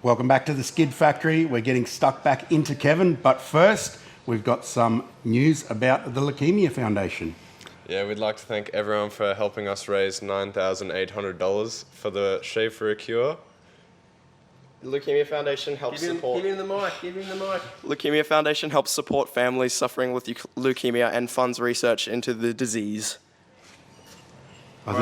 Welcome back to the Skid Factory. We're getting stuck back into Kevin, but first we've got some news about the Leukemia Foundation. Yeah, we'd like to thank everyone for helping us raise $9,800 for the Shave for a Cure. The Leukemia Foundation helps support... Give him the mic, Leukemia Foundation helps support families suffering with leukemia and funds research into the disease. I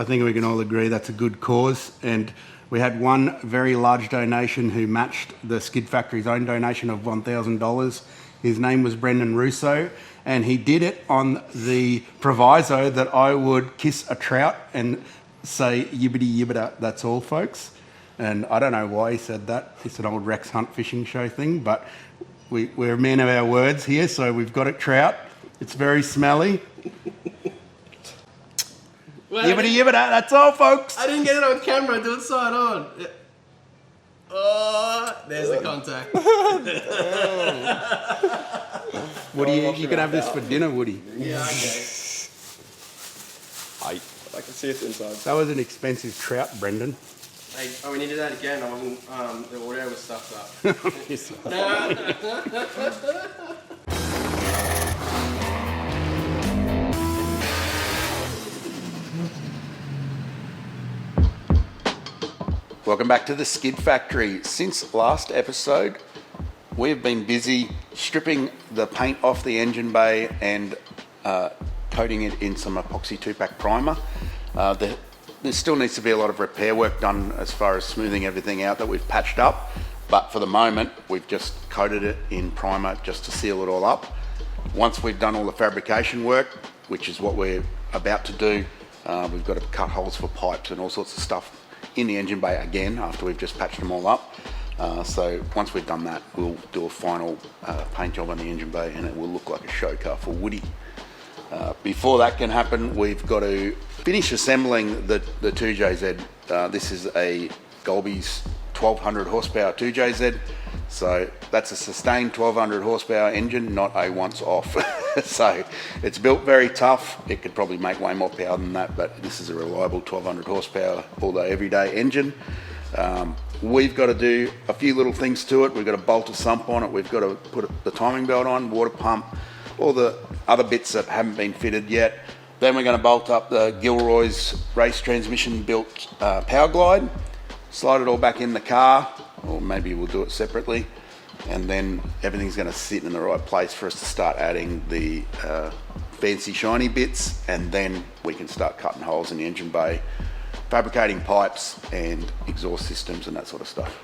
think we can all agree that's a good cause, and we had one very large donation who matched the Skid Factory's own donation of $1,000. His name was Brendan Russo, and he did it on the proviso that I would kiss a trout and say yibbity yibbida, that's all folks. And I don't know why he said that. It's an old Rex Hunt fishing show thing, but we're a man of our words here, so we've got it trout. It's very smelly. Yibbity yibbida, that's all folks. I didn't get it on camera, do it side on. Yeah. Oh, there's the contact. Woody, you can have this for dinner, Woody. Yeah, okay. I can see it inside. That was an expensive trout, Brendan. Hey, we needed that again. I wasn't, the audio was stuffed up. Welcome back to the Skid Factory. Since last episode, we've been busy stripping the paint off the engine bay and coating it in some epoxy 2-pack primer. There still needs to be a lot of repair work done as far as smoothing everything out that we've patched up, but for the moment we've just coated it in primer just to seal it all up. Once we've done all the fabrication work, which is what we're about to do, we've got to cut holes for pipes and all sorts of stuff in the engine bay again after we've just patched them all up. So once we've done that, we'll do a final paint job on the engine bay and it will look like a show car for Woody. Before that can happen, we've got to finish assembling the 2JZ. This is a Golebys 1200 horsepower 2JZ. So that's a sustained 1200 horsepower engine, not a once off. So it's built very tough. It could probably make way more power than that, but this is a reliable 1200 horsepower all day, every day engine. We've got to do a few little things to it. We've got to bolt a sump on it. We've got to put the timing belt on, water pump, all the other bits that haven't been fitted yet. Then we're going to bolt up the Gilroy's race transmission built power glide, slide it all back in the car, or maybe we'll do it separately, and then everything's going to sit in the right place for us to start adding the fancy shiny bits, and then we can start cutting holes in the engine bay, fabricating pipes and exhaust systems and that sort of stuff.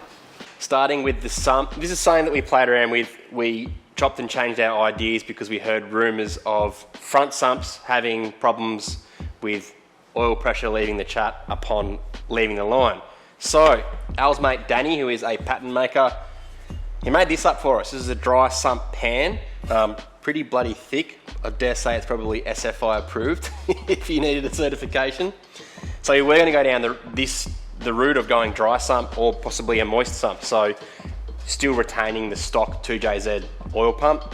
Starting with the sump. This is something that we played around with. We chopped and changed our ideas because we heard rumours of front sumps having problems with oil pressure leaving the chat upon leaving the line. So, Al's mate Danny, who is a pattern maker, he made this up for us. This is a dry sump pan, pretty bloody thick. I dare say it's probably SFI approved if you needed a certification. So we're going to go down the route of going dry sump or possibly a moist sump. So still retaining the stock 2JZ oil pump.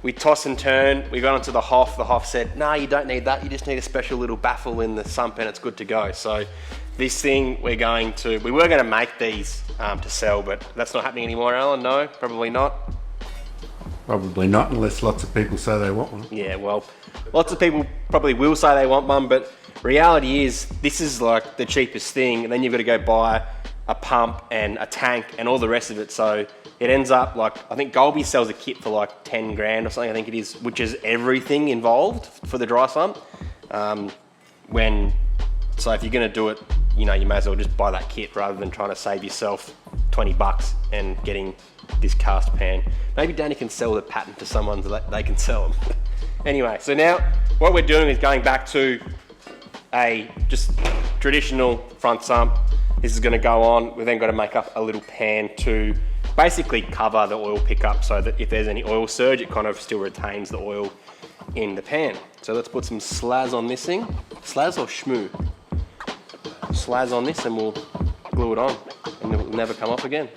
We toss and turn, we got onto the Hoff. The Hoff said, no, you don't need that. You just need a special little baffle in the sump and it's good to go. So this thing we were going to make these to sell, but that's not happening anymore, Alan. No, probably not. Probably not, unless lots of people say they want one. Yeah, well, lots of people probably will say they want one, but reality is this is like the cheapest thing, and then you've got to go buy a pump and a tank and all the rest of it. So it ends up like, I think Golebys sells a kit for like 10 grand or something, I think it is, which is everything involved for the dry sump. So if you're going to do it, you know, you may as well just buy that kit rather than trying to save yourself 20 bucks and getting this cast pan. Maybe Danny can sell the patent to someone so that they can sell them. Anyway, so now what we're doing is going back to a just traditional front sump. This is going to go on. We've then got to make up a little pan to basically cover the oil pickup so that if there's any oil surge, it kind of still retains the oil in the pan. So let's put some slaz on this thing. Slaz or shmoo? Slaz on this and we'll glue it on and it will never come off again.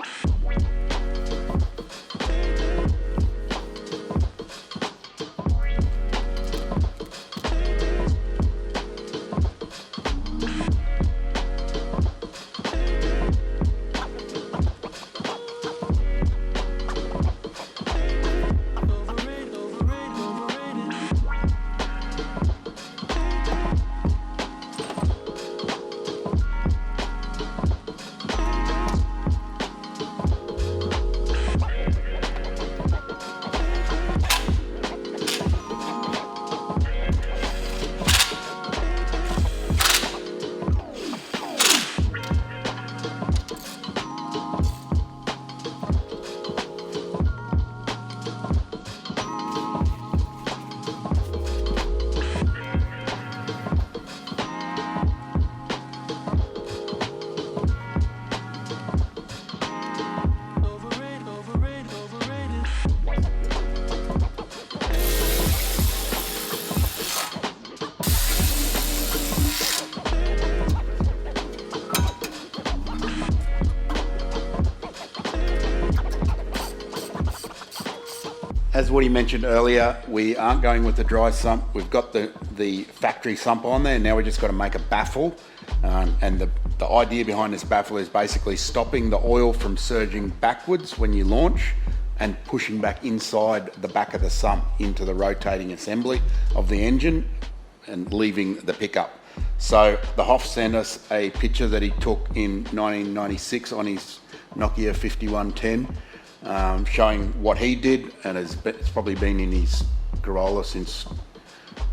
As Woody mentioned earlier, we aren't going with the dry sump. We've got the factory sump on there. Now we just got to make a baffle. And the idea behind this baffle is basically stopping the oil from surging backwards when you launch and pushing back inside the back of the sump into the rotating assembly of the engine and leaving the pickup. So the Hoff sent us a picture that he took in 1996 on his Nokia 5110, showing what he did, and it's probably been in his Corolla since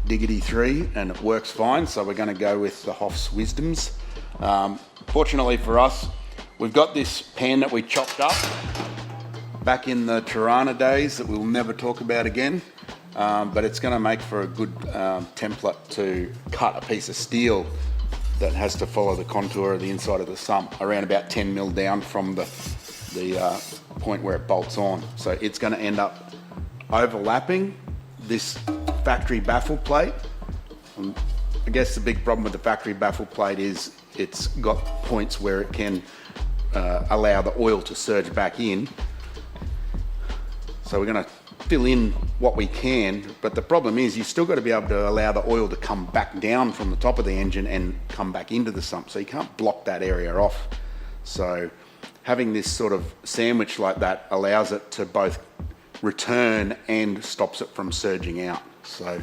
Diggity 3, and it works fine. So we're going to go with the Hoff's Wisdoms. Fortunately for us, we've got this pan that we chopped up back in the Tirana days that we'll never talk about again. But it's going to make for a good template to cut a piece of steel that has to follow the contour of the inside of the sump around about 10 mil down from the point where it bolts on. So it's going to end up overlapping this factory baffle plate. I guess the big problem with the factory baffle plate is it's got points where it can allow the oil to surge back in. So we're going to fill in what we can, but the problem is you've still got to be able to allow the oil to come back down from the top of the engine and come back into the sump, so you can't block that area off. So having this sort of sandwich like that allows it to both return and stops it from surging out. So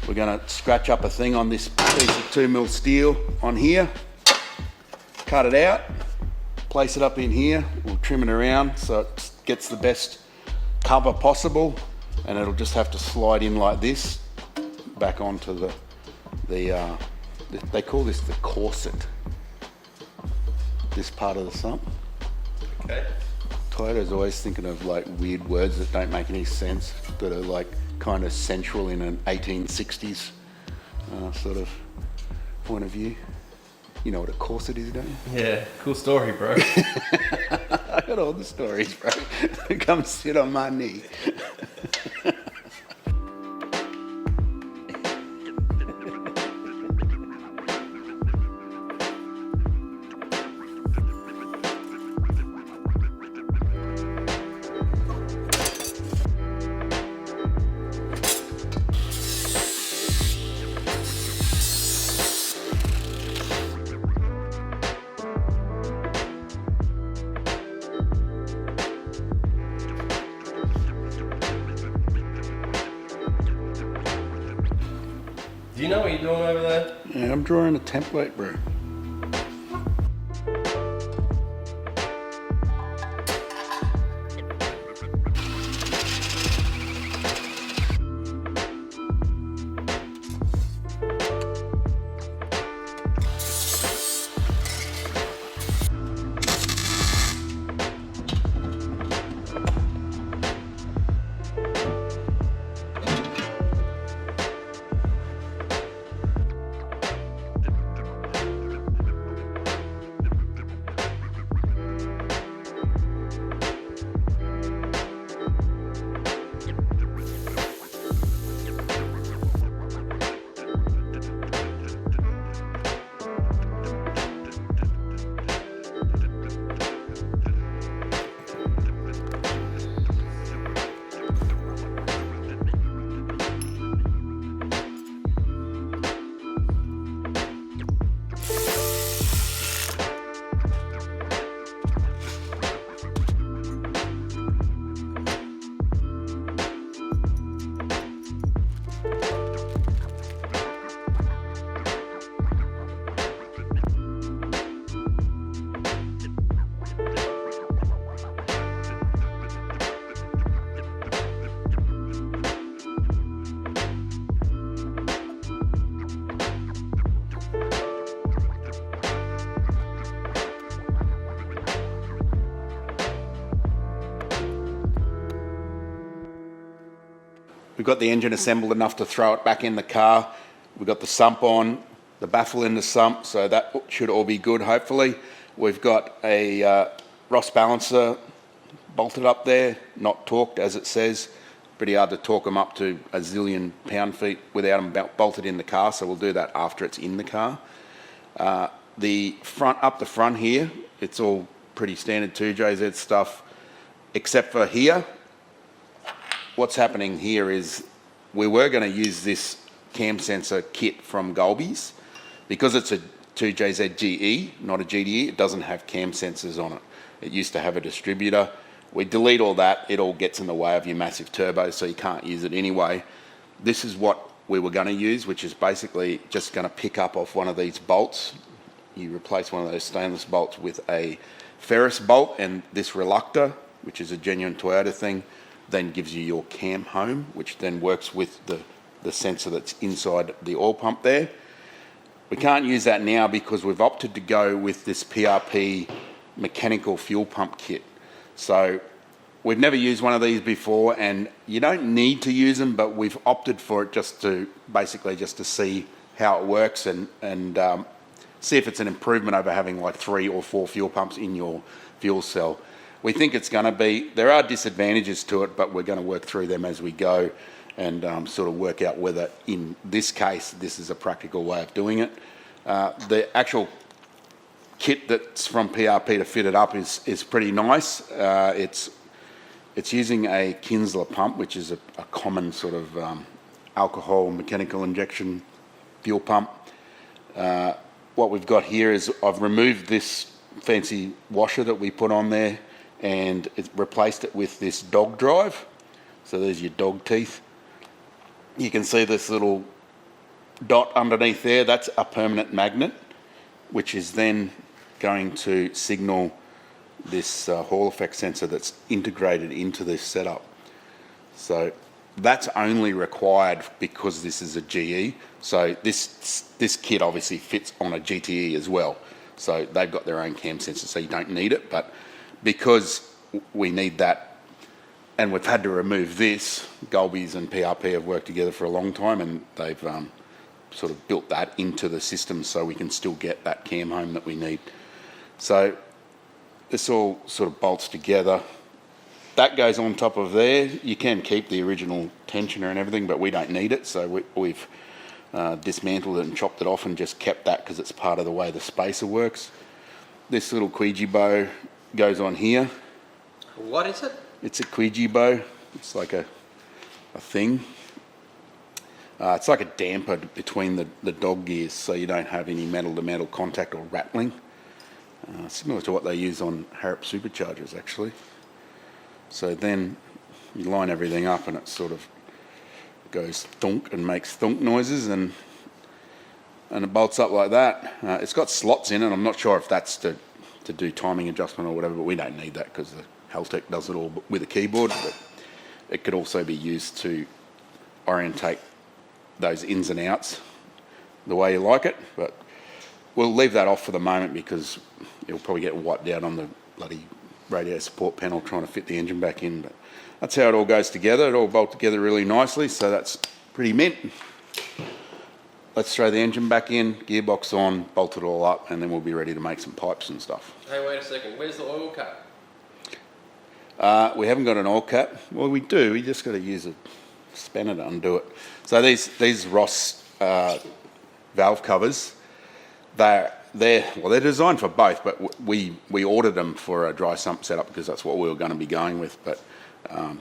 we're going to scratch up a thing on this piece of 2mm steel on here, cut it out, place it up in here, we'll trim it around so it gets the best cover possible, and it'll just have to slide in like this back onto the they call this the corset, this part of the sump. Okay. Toyota's always thinking of like weird words that don't make any sense, that are like kind of central in an 1860s sort of point of view. You know what a corset is, don't you? Yeah, cool story, bro. I got all the stories, bro. Come sit on my knee. Do you know what you're doing over there? Yeah, I'm drawing a template, bro. We've got the engine assembled enough to throw it back in the car. We've got the sump on, the baffle in the sump, so that should all be good, hopefully. We've got a Ross balancer bolted up there, not torqued as it says. Pretty hard to torque them up to a zillion pound-feet without them bolted in the car, so we'll do that after it's in the car. The front, up the front here, it's all pretty standard 2JZ stuff, except for here. what's happening here is we were going to use this cam sensor kit from Golebys. Because it's a 2JZ GE, not a GDE, it doesn't have cam sensors on it. It used to have a distributor. We delete all that, it all gets in the way of your massive turbos, so you can't use it anyway. This is what we were going to use, which is basically just going to pick up off one of these bolts. You replace one of those stainless bolts with a ferrous bolt, and this reluctor, which is a genuine Toyota thing, then gives you your cam home, which then works with the sensor that's inside the oil pump there. We can't use that now because we've opted to go with this PRP mechanical fuel pump kit. So we've never used one of these before, and you don't need to use them, but we've opted for it just to see how it works and see if it's an improvement over having like 3 or 4 fuel pumps in your fuel cell. We think it's going to be. There are disadvantages to it, but we're going to work through them as we go and sort of work out whether in this case this is a practical way of doing it. The actual kit that's from PRP to fit it up is pretty nice. It's using a Kinsler pump, which is a common sort of alcohol mechanical injection fuel pump. What we've got here is I've removed this fancy washer that we put on there and replaced it with this dog drive. So there's your dog teeth. You can see this little dot underneath there. That's a permanent magnet, which is then going to signal this Hall effect sensor that's integrated into this setup. So that's only required because this is a GE. So this kit obviously fits on a GTE as well. So they've got their own cam sensor, so you don't need it. But because we need that, and we've had to remove this, Golebys and PRP have worked together for a long time, and they've sort of built that into the system so we can still get that cam home that we need. So this all sort of bolts together. That goes on top of there. You can keep the original tensioner and everything, but we don't need it, so we've dismantled it and chopped it off and just kept that because it's part of the way the spacer works. This little Ouija bow goes on here. What is it? It's a Ouija bow. It's like a thing. It's like a damper between the dog gears, so you don't have any metal-to-metal contact or rattling. Similar to what they use on Garrett Superchargers, actually. So then you line everything up and it sort of goes thunk and makes thunk noises, and it bolts up like that. It's got slots in it. I'm not sure if that's to do timing adjustment or whatever, but we don't need that because the Haltech does it all with a keyboard. But it could also be used to orientate those ins and outs the way you like it. But we'll leave that off for the moment because it'll probably get wiped out on the bloody radio support panel trying to fit the engine back in. But that's how it all goes together. It all bolts together really nicely, so that's pretty mint. Let's throw the engine back in, gearbox on, bolt it all up, and then we'll be ready to make some pipes and stuff. Hey, wait a second. Where's the oil cap? We haven't got an oil cap. Well, we do. We just got to use a spanner to undo it. So these Ross valve covers, they're designed for both, but we ordered them for a dry sump setup because that's what we were going to be going with. But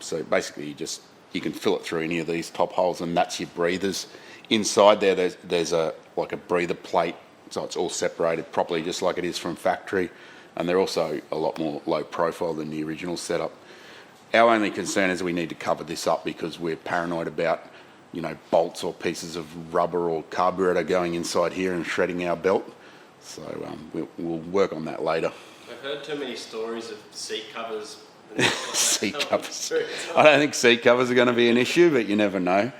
so basically, you can fill it through any of these top holes, and that's your breathers. Inside there's a breather plate, so it's all separated properly, just like it is from factory. And they're also a lot more low profile than the original setup. Our only concern is we need to cover this up because we're paranoid about, bolts or pieces of rubber or carburetor going inside here and shredding our belt. So we'll work on that later. I've heard too many stories of seat covers. Seat covers. I don't think seat covers are going to be an issue, but you never know.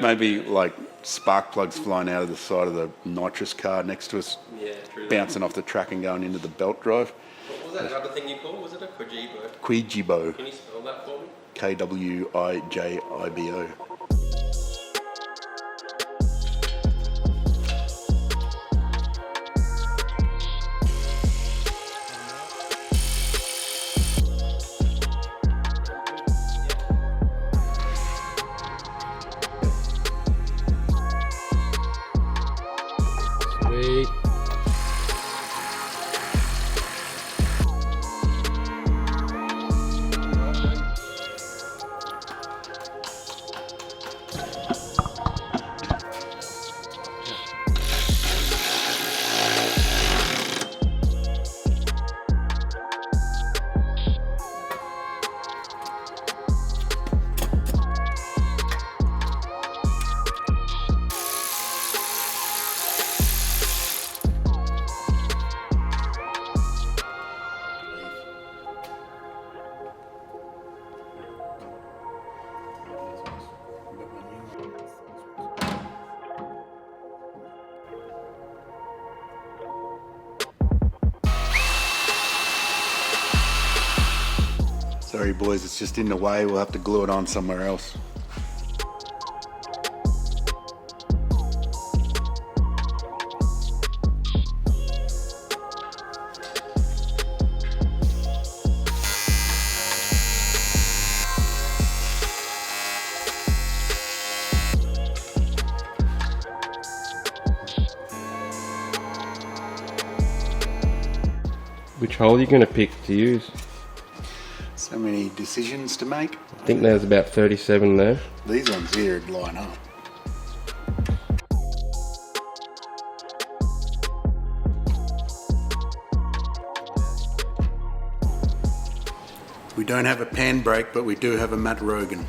Maybe like spark plugs flying out of the side of the nitrous car next to us, bouncing off the track and going into the belt drive. What was that other thing you called? Was it a Ouija? Ouija bow. Can you spell that for me? Kwijibo. Sweet. Sorry boys, it's just in the way. We'll have to glue it on somewhere else. Which hole are you going to pick to use? So many decisions to make. I think there's about 37 there. These ones here line up. We don't have a pan brake, but we do have a Matt Rogan.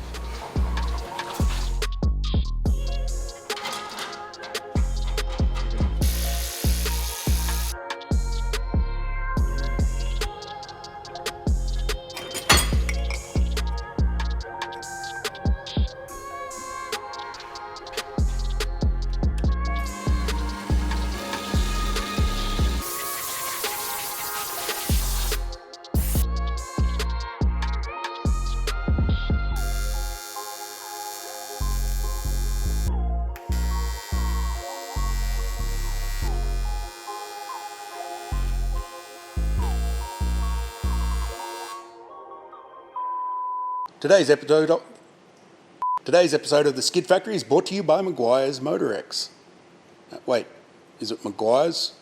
Today's episode of the Skid Factory is brought to you by Maguire's Motorex. Wait, is it Maguire's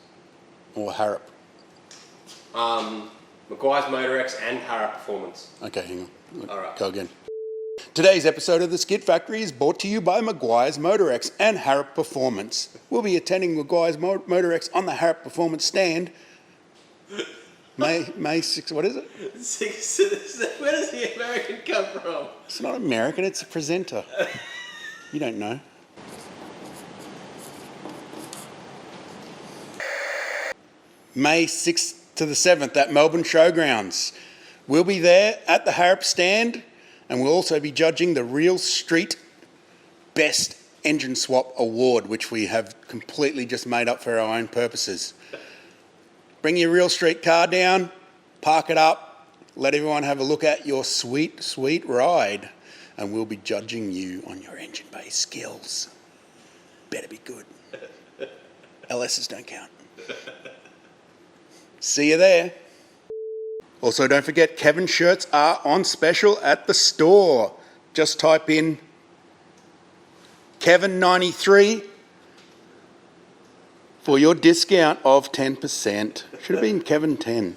or Harrop? Maguire's Motorex and Harrop Performance. Okay, hang on. All right. Go again. Today's episode of the Skid Factory is brought to you by Maguire's Motorex and Harrop Performance. We'll be attending Maguire's Motorex on the Harrop Performance stand May 6th, what is it? Where does the American come from? It's not American, it's a presenter. You don't know. May 6th to the 7th at Melbourne Showgrounds. We'll be there at the Harrop stand, and we'll also be judging the Real Street Best Engine Swap Award, which we have completely just made up for our own purposes. Bring your Real Street car down, park it up, let everyone have a look at your sweet, sweet ride, and we'll be judging you on your engine bay skills. Better be good. LSs don't count. See you there. Also, don't forget, Kevin's shirts are on special at the store. Just type in Kevin93 for your discount of 10%. Should have been Kevin 10.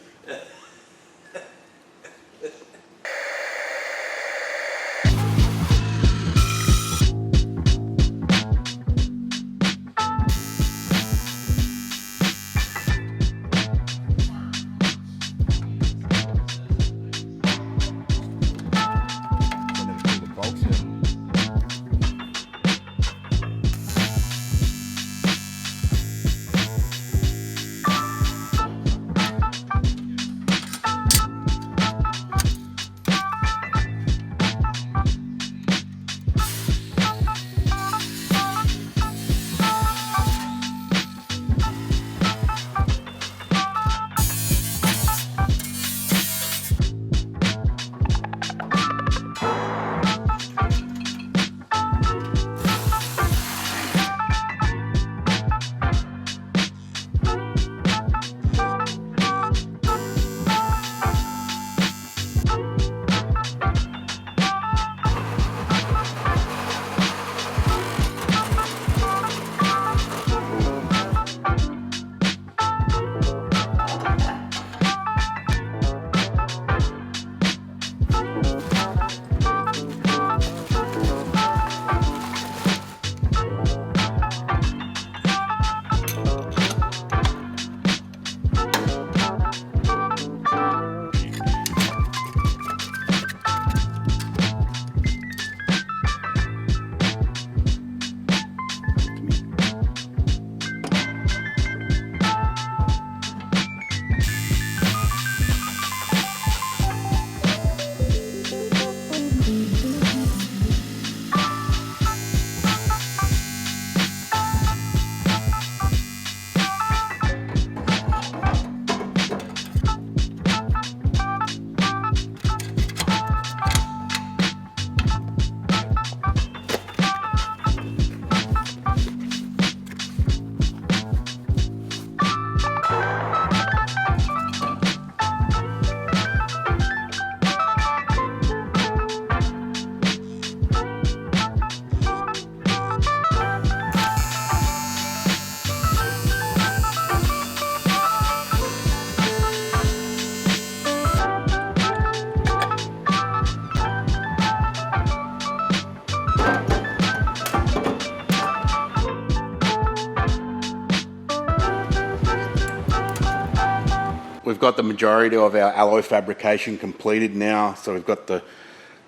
we've got the majority of our alloy fabrication completed now. So we've got the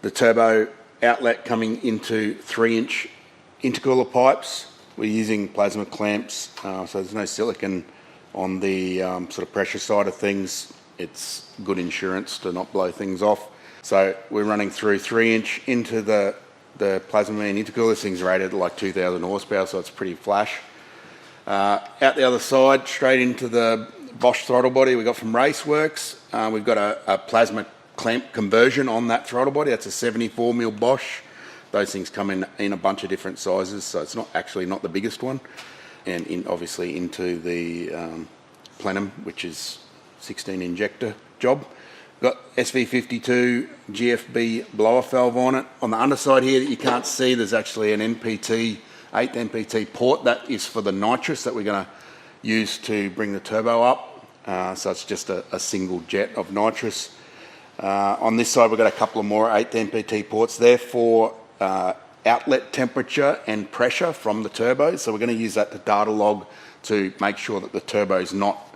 turbo outlet coming into 3-inch intercooler pipes. We're using plasma clamps, so there's no silicon on the sort of pressure side of things. It's good insurance to not blow things off. So we're running through 3-inch into the Plazmaman intercooler. This thing's rated at like 2,000 horsepower, so it's pretty flash. Out the other side, straight into the Bosch throttle body we got from Raceworks. We've got a plasma clamp conversion on that throttle body. That's a 74mm Bosch. Those things come in a bunch of different sizes, so it's not the biggest one. And obviously into the plenum, which is 16 injector job. Got SV52 GFB blower valve on it. On the underside here that you can't see, there's actually an NPT, 8th NPT port. That is for the nitrous that we're going to use to bring the turbo up. So it's just a single jet of nitrous. On this side, we've got a couple of more 8th NPT ports there for outlet temperature and pressure from the turbo. So we're going to use that to data log to make sure that the turbo's not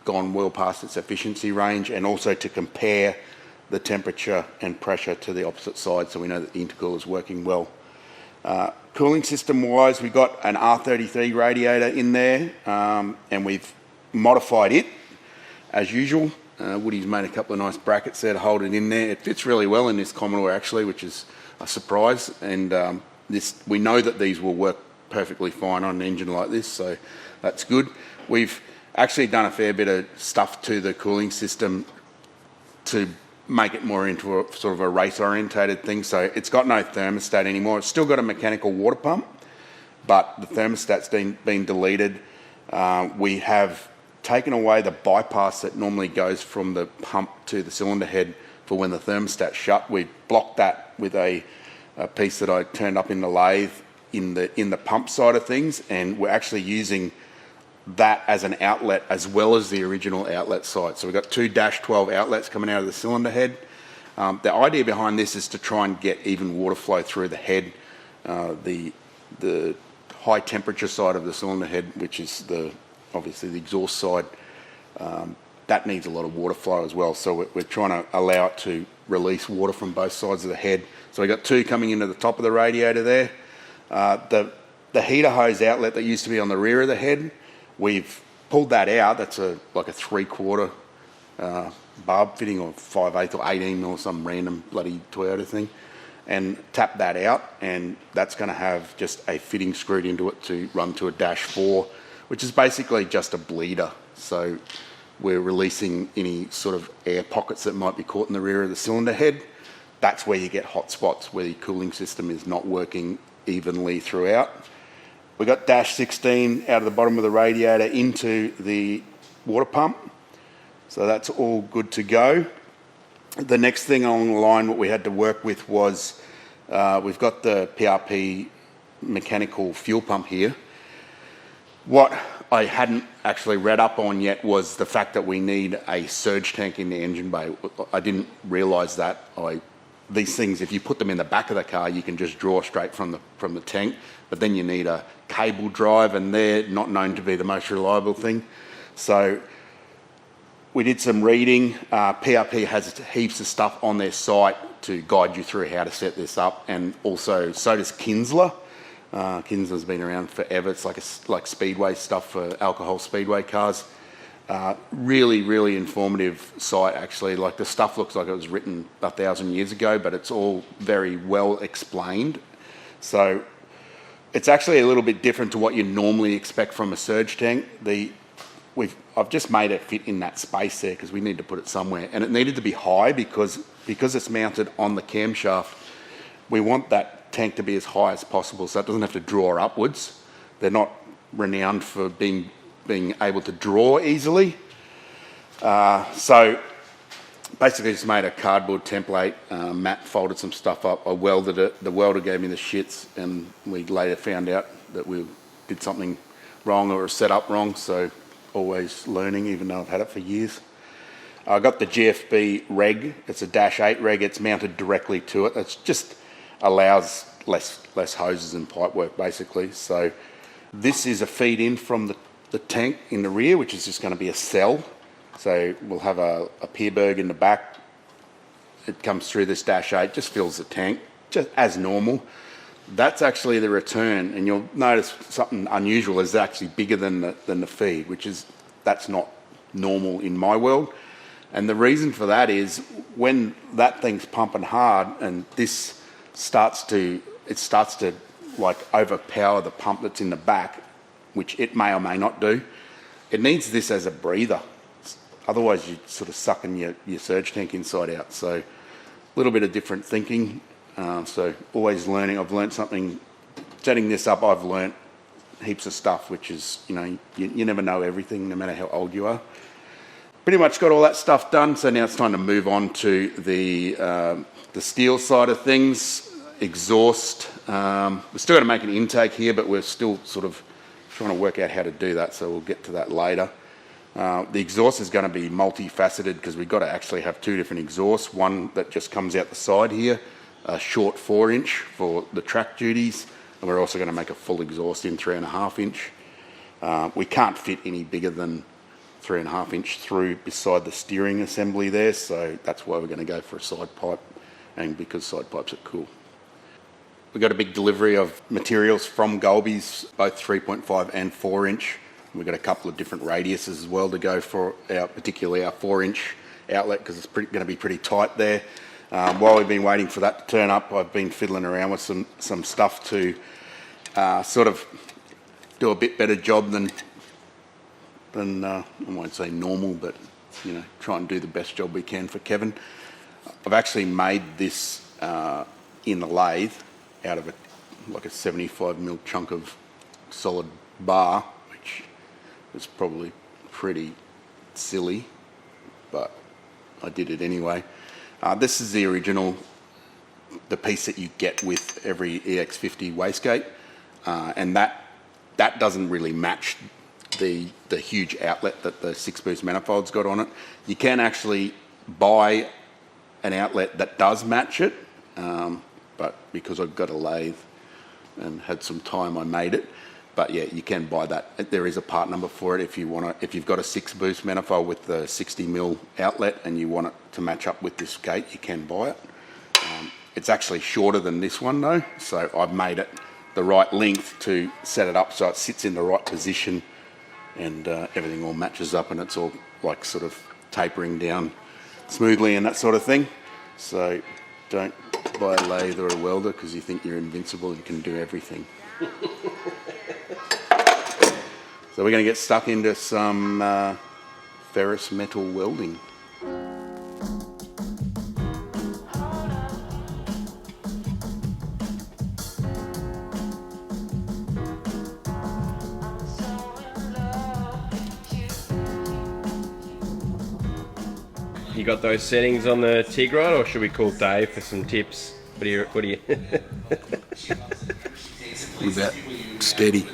gone well past its efficiency range, and also to compare the temperature and pressure to the opposite side so we know that the intercooler is working well. Cooling system wise, we've got an R33 radiator in there, and we've modified it as usual. Woody's made a couple of nice brackets there to hold it in there. It fits really well in this Commodore actually, which is a surprise, and we know that these will work perfectly fine on an engine like this, so that's good. We've actually done a fair bit of stuff to the cooling system to make it more into a sort of a race orientated thing. So it's got no thermostat anymore. It's still got a mechanical water pump, but the thermostat's been deleted. We have taken away the bypass that normally goes from the pump to the cylinder head for when the thermostat's shut. We blocked that with a piece that I turned up in the lathe in the pump side of things, and we're actually using that as an outlet as well as the original outlet side. So we've got two -12 outlets coming out of the cylinder head. The idea behind this is to try and get even water flow through the head. The high temperature side of the cylinder head, which is obviously the exhaust side, that needs a lot of water flow as well. So we're trying to allow it to release water from both sides of the head. So we've got two coming into the top of the radiator there. The heater hose outlet that used to be on the rear of the head, we've pulled that out. That's like a 3/4 barb fitting, or 5/8 or 18 or some random bloody Toyota thing, and tapped that out, and that's going to have just a fitting screwed into it to run to a -4, which is basically just a bleeder. So we're releasing any sort of air pockets that might be caught in the rear of the cylinder head. That's where you get hot spots, where the cooling system is not working evenly throughout. We got -16 out of the bottom of the radiator into the water pump. So that's all good to go. The next thing along the line, what we had to work with was, we've got the PRP mechanical fuel pump here. What I hadn't actually read up on yet was the fact that we need a surge tank in the engine bay. I didn't realise that. These things, if you put them in the back of the car, you can just draw straight from the tank, but then you need a cable drive, and they're not known to be the most reliable thing. So we did some reading. PRP has heaps of stuff on their site to guide you through how to set this up, and also so does Kinsler. Kinsler's been around forever. It's like speedway stuff for alcohol speedway cars. Really, really informative site actually. Like, the stuff looks like it was written 1,000 years ago, but it's all very well explained. So it's actually a little bit different to what you normally expect from a surge tank. I've just made it fit in that space there because we need to put it somewhere, and it needed to be high because it's mounted on the camshaft. We want that tank to be as high as possible so it doesn't have to draw upwards. They're not renowned for being able to draw easily. So basically just made a cardboard template. Matt folded some stuff up. I welded it. The welder gave me the shits, and we later found out that we did something wrong or set up wrong. So always learning, even though I've had it for years. I got the GFB reg. It's a -8 reg. It's mounted directly to it. It just allows less hoses and pipe work basically. So this is a feed in from the tank in the rear, which is just going to be a cell. So we'll have a Peerberg in the back. It comes through this dash 8, just fills the tank, just as normal. That's actually the return, and you'll notice something unusual is actually bigger than the feed, that's not normal in my world. And the reason for that is when that thing's pumping hard and this starts to like overpower the pump that's in the back, which it may or may not do, it needs this as a breather. Otherwise you're sort of sucking your surge tank inside out. So a little bit of different thinking. So always learning. I've learned something. Setting this up, I've learned heaps of stuff, which is, you never know everything, no matter how old you are. Pretty much got all that stuff done, so now it's time to move on to the steel side of things. Exhaust. We're still going to make an intake here, but we're still sort of trying to work out how to do that, so we'll get to that later. The exhaust is going to be multifaceted because we've got to actually have two different exhausts. One that just comes out the side here, a short 4-inch for the track duties, and we're also going to make a full exhaust in 3.5 inch. We can't fit any bigger than 3.5 inch through beside the steering assembly there, so that's why we're going to go for a side pipe, and because side pipes are cool. We got a big delivery of materials from Golebys, both 3.5 and 4-inch. We've got a couple of different radiuses as well to go for particularly our 4-inch outlet, because it's going to be pretty tight there. While we've been waiting for that to turn up, I've been fiddling around with some stuff to sort of do a bit better job than I won't say normal, but try and do the best job we can for Kevin. I've actually made this in the lathe out of like a 75mm chunk of solid bar, which is probably pretty silly, but I did it anyway. This is the original, the piece that you get with every EX50 wastegate, and that doesn't really match the huge outlet that the 6-boost manifold's got on it. You can actually buy an outlet that does match it, but because I've got a lathe and had some time, I made it. But yeah, you can buy that. There is a part number for it if you want to. If you've got a 6-boost manifold with the 60mm outlet and you want it to match up with this gate, you can buy it. It's actually shorter than this one though, so I've made it the right length to set it up so it sits in the right position, and everything all matches up, and it's all like sort of tapering down smoothly and that sort of thing. So don't buy a lathe or a welder because you think you're invincible and can do everything. So we're going to get stuck into some ferrous metal welding. You got those settings on the TIG rod, or should we call Dave for some tips? What do you? With that steady.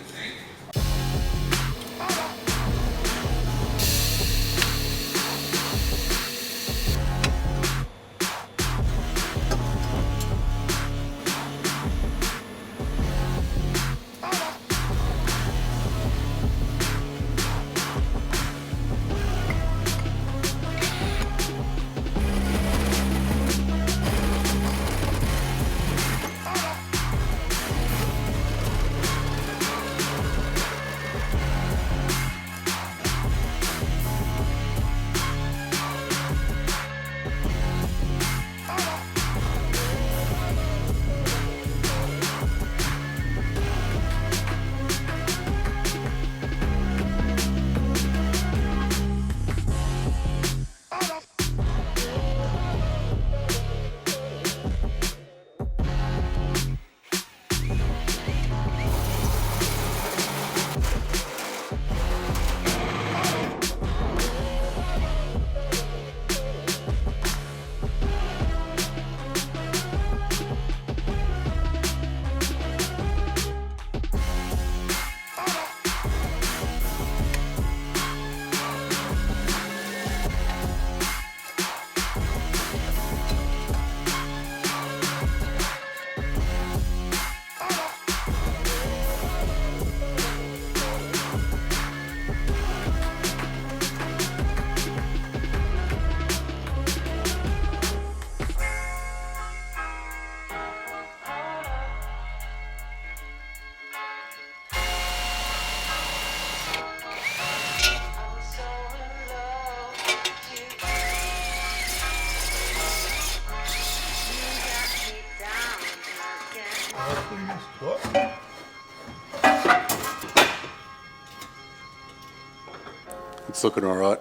It's looking all right.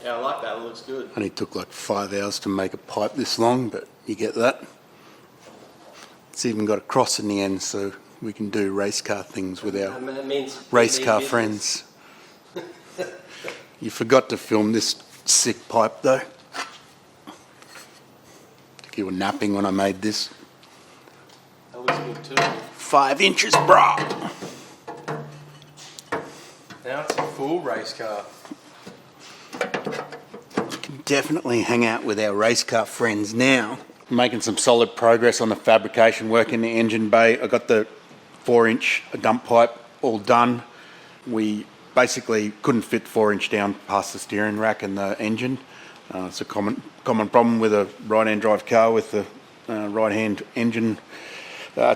Yeah, I like that. It looks good. Only took like 5 hours to make a pipe this long, but you get that. It's even got a cross in the end, so we can do race car things with our That means race car friends. You forgot to film this sick pipe though. You were napping when I made this. That looks good too. 5 inches, bro. Now it's a full race car. Can definitely hang out with our race car friends now. Making some solid progress on the fabrication work in the engine bay. I got the 4-inch dump pipe all done. We basically couldn't fit 4-inch down past the steering rack and the engine. It's a common problem with a right-hand drive car with the right-hand engine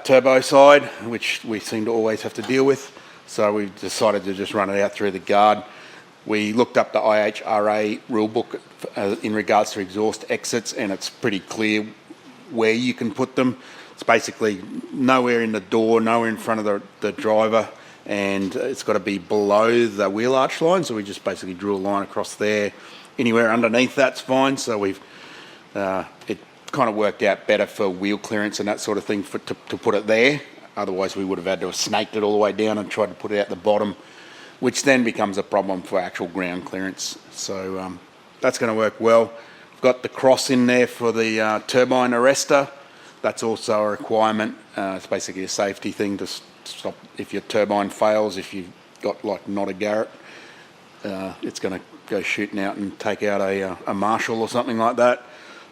turbo side, which we seem to always have to deal with. So we decided to just run it out through the guard. We looked up the IHRA rulebook in regards to exhaust exits, and it's pretty clear where you can put them. It's basically nowhere in the door, nowhere in front of the driver, and it's got to be below the wheel arch line. So we just basically drew a line across there. Anywhere underneath that's fine. So we've it kind of worked out better for wheel clearance and that sort of thing to put it there. Otherwise we would have had to have snaked it all the way down and tried to put it out the bottom, which then becomes a problem for actual ground clearance. So that's going to work well. I've got the cross in there for the turbine arrestor. That's also a requirement. It's basically a safety thing to stop if your turbine fails. If you've got like not a Garrett, it's going to go shooting out and take out a Marshall or something like that.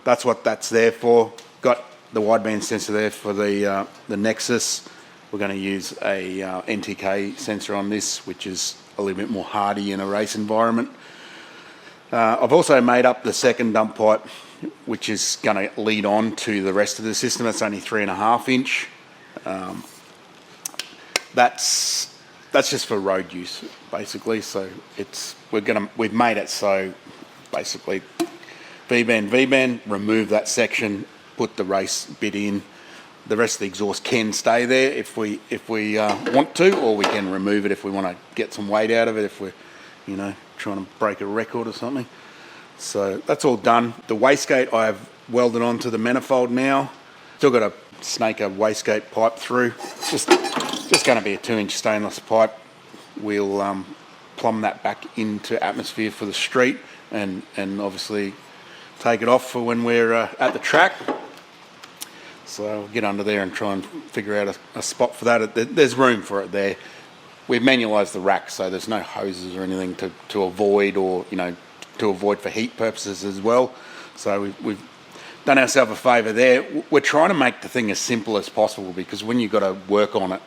That's what that's there for. Got the wideband sensor there for the Nexus. We're going to use a NTK sensor on this, which is a little bit more hardy in a race environment. I've also made up the second dump pipe, which is going to lead on to the rest of the system. It's only 3.5 inch. That's just for road use, basically. So we've made it so basically V-band, remove that section, put the race bit in. The rest of the exhaust can stay there if we want to, or we can remove it if we want to get some weight out of it, if we're trying to break a record or something. So that's all done. The wastegate I've welded onto the manifold now. Still got to snake a wastegate pipe through. Just going to be a 2-inch stainless pipe. We'll plumb that back into atmosphere for the street, and obviously take it off for when we're at the track. So I'll get under there and try and figure out a spot for that. There's room for it there. We've manualised the rack, so there's no hoses or anything to avoid, or to avoid for heat purposes as well. So we've done ourselves a favour there. We're trying to make the thing as simple as possible, because when you've got to work on it,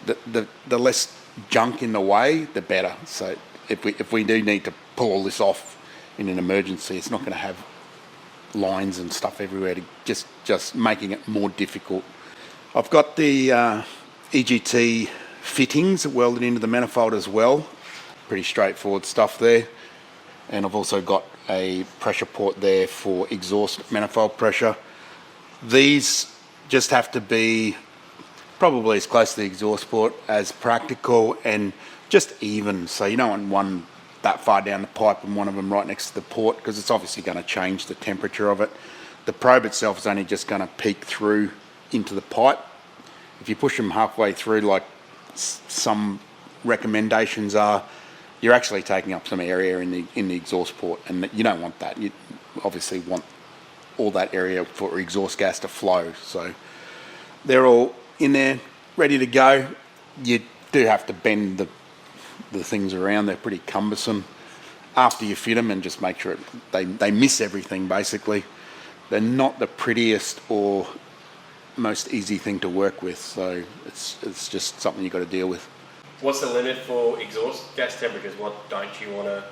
the less junk in the way, the better. So if we do need to pull all this off in an emergency, it's not going to have lines and stuff everywhere, to just making it more difficult. I've got the EGT fittings welded into the manifold as well. Pretty straightforward stuff there. And I've also got a pressure port there for exhaust manifold pressure. These just have to be probably as close to the exhaust port as practical, and just even, so you don't want one that far down the pipe and one of them right next to the port, because it's obviously going to change the temperature of it. The probe itself is only just going to peek through into the pipe. If you push them halfway through, like some recommendations are, you're actually taking up some area in the exhaust port, and you don't want that. You obviously want all that area for exhaust gas to flow. So they're all in there, ready to go. You do have to bend the things around. They're pretty cumbersome after you fit them, and just make sure they miss everything, basically. They're not the prettiest or most easy thing to work with, so it's just something you've got to deal with. What's the limit for exhaust gas temperatures? What don't you want to...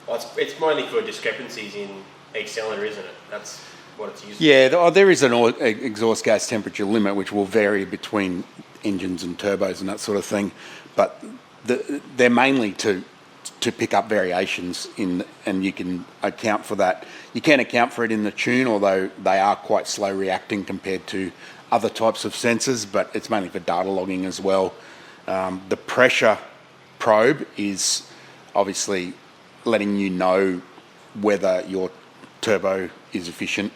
Well, it's mainly for discrepancies in each cylinder, isn't it? That's what it's used for. Yeah, there is an exhaust gas temperature limit, which will vary between engines and turbos and that sort of thing, but they're mainly to to pick up variations and you can account for that. You can account for it in the tune, although they are quite slow reacting compared to other types of sensors, but it's mainly for data logging as well. The pressure probe is obviously letting you know whether your turbo is efficient,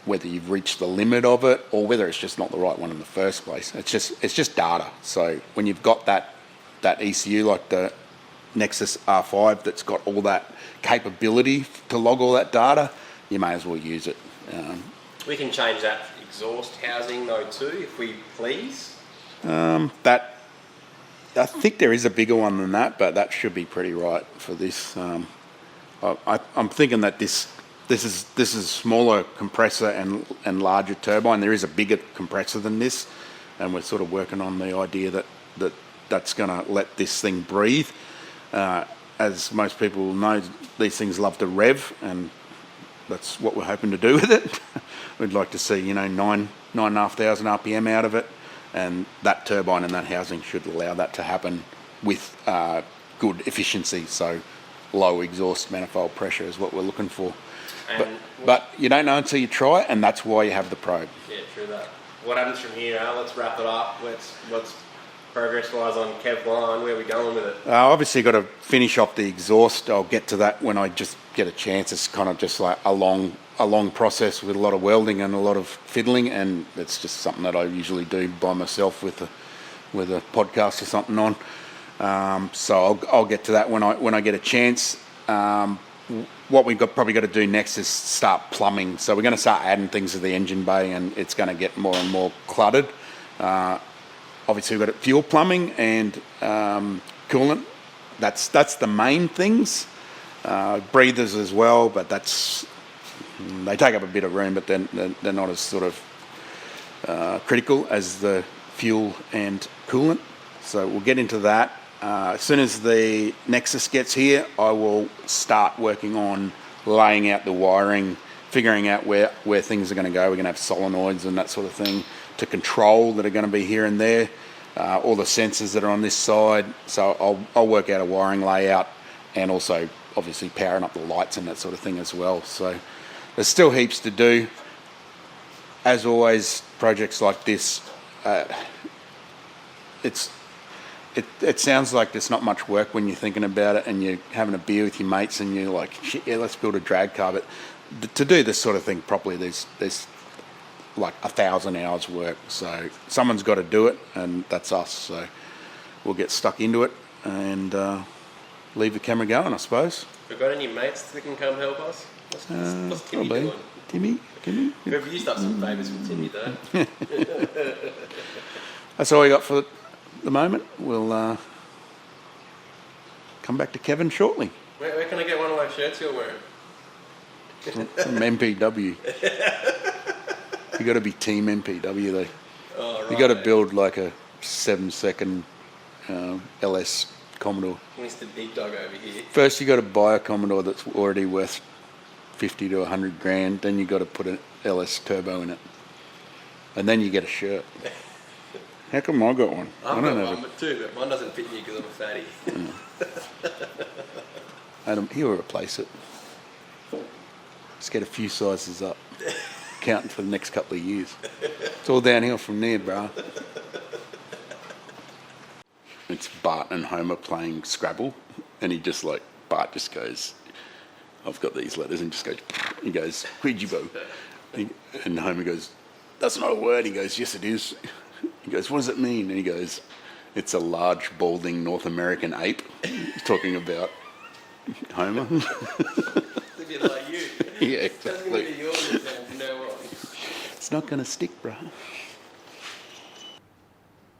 whether you've reached the limit of it, or whether it's just not the right one in the first place. It's just data. So when you've got that ECU like the Nexus R5 that's got all that capability to log all that data, you may as well use it. We can change that exhaust housing though too, if we please. That I think there is a bigger one than that, but that should be pretty right for this. I'm thinking that this is a smaller compressor and larger turbine. There is a bigger compressor than this, and we're sort of working on the idea that's going to let this thing breathe. As most people know, these things love to rev, and that's what we're hoping to do with it. We'd like to see 9,500 RPM out of it, and that turbine and that housing should allow that to happen with good efficiency. So low exhaust manifold pressure is what we're looking for. But you don't know until you try it, and that's why you have the probe. Yeah, true that. What happens from here, Al? Let's wrap it up. What's progress-wise on Kev 1? Where are we going with it? Obviously got to finish off the exhaust. I'll get to that when I just get a chance. It's kind of just like a long process with a lot of welding and a lot of fiddling, and it's just something that I usually do by myself with a podcast or something on. So I'll get to that when I get a chance. What we've probably got to do next is start plumbing. So we're going to start adding things to the engine bay, and it's going to get more and more cluttered. Obviously we've got fuel plumbing and coolant. That's the main things. Breathers as well, but they take up a bit of room, but they're not as sort of critical as the fuel and coolant. So we'll get into that. As soon as the Nexus gets here, I will start working on laying out the wiring, figuring out where things are going to go. We're going to have solenoids and that sort of thing to control that are going to be here and there. All the sensors that are on this side. So I'll work out a wiring layout, and also obviously powering up the lights and that sort of thing as well. So there's still heaps to do. As always, projects like this, it sounds like there's not much work when you're thinking about it and you're having a beer with your mates and you're like, shit, yeah, let's build a drag car. But to do this sort of thing properly, there's like 1,000 hours work. So someone's got to do it, and that's us. So we'll get stuck into it and leave the camera going, I suppose. Have we got any mates that can come help us? What's Timmy doing? Timmy? We've used up some favours with Timmy though. That's all we got for the moment. We'll come back to Kevin shortly. Where can I get one of those shirts you're wearing? From MPW. You got to be Team MPW though. Oh, right. You got to build like a 7-second LS Commodore. Mr. Big Dog over here. First, you got to buy a Commodore that's already worth 50 to 100 grand. Then you got to put an LS turbo in it, and then you get a shirt. How come I got one? I've got one too, but mine doesn't fit me because I'm a fatty. Adam, he'll replace it. Let's get a few sizes up. Counting for the next couple of years. It's all downhill from there, bro. It's Bart and Homer playing Scrabble, and Bart just goes, I've got these letters, and he goes, Ouija. And Homer goes, that's not a word. He goes, yes it is. He goes, what does it mean? And he goes, it's a large, balding North American ape. He's talking about Homer. A bit like you. Yeah, exactly. No. It's not going to stick, bro.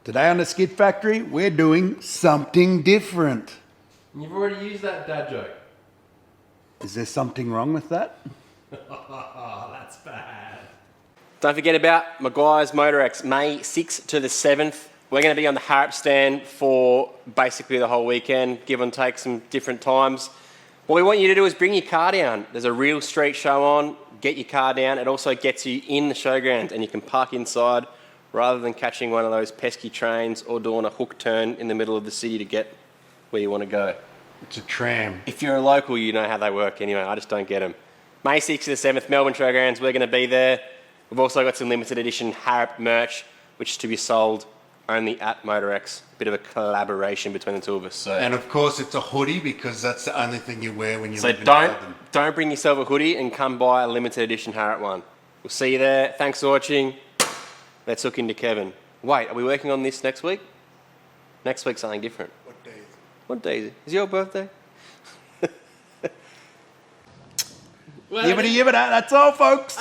Today on the Skid Factory, we're doing something different. You've already used that dad joke. Is there something wrong with that? Oh, that's bad. Don't forget about Maguire's MotorX, May 6th to the 7th. We're going to be on the Harrop stand for basically the whole weekend, give and take some different times. What we want you to do is bring your car down. There's a real street show on. Get your car down. It also gets you in the showground, and you can park inside rather than catching one of those pesky trains or doing a hook turn in the middle of the city to get where you want to go. It's a tram. If you're a local, you know how they work anyway. I just don't get them. May 6th to the 7th, Melbourne Showgrounds, we're going to be there. We've also got some limited edition Harrop merch, which is to be sold only at MotorX. A bit of a collaboration between the two of us. So, And of course, it's a hoodie because that's the only thing you wear when you so live in Melbourne. don't bring yourself a hoodie and come buy a limited edition Harrop one. We'll see you there. Thanks for watching. Let's hook into Kevin. Wait, are we working on this next week? Next week's something different. What day is it? What day is it? Is your birthday? Yibbity yibbida, that's all, folks.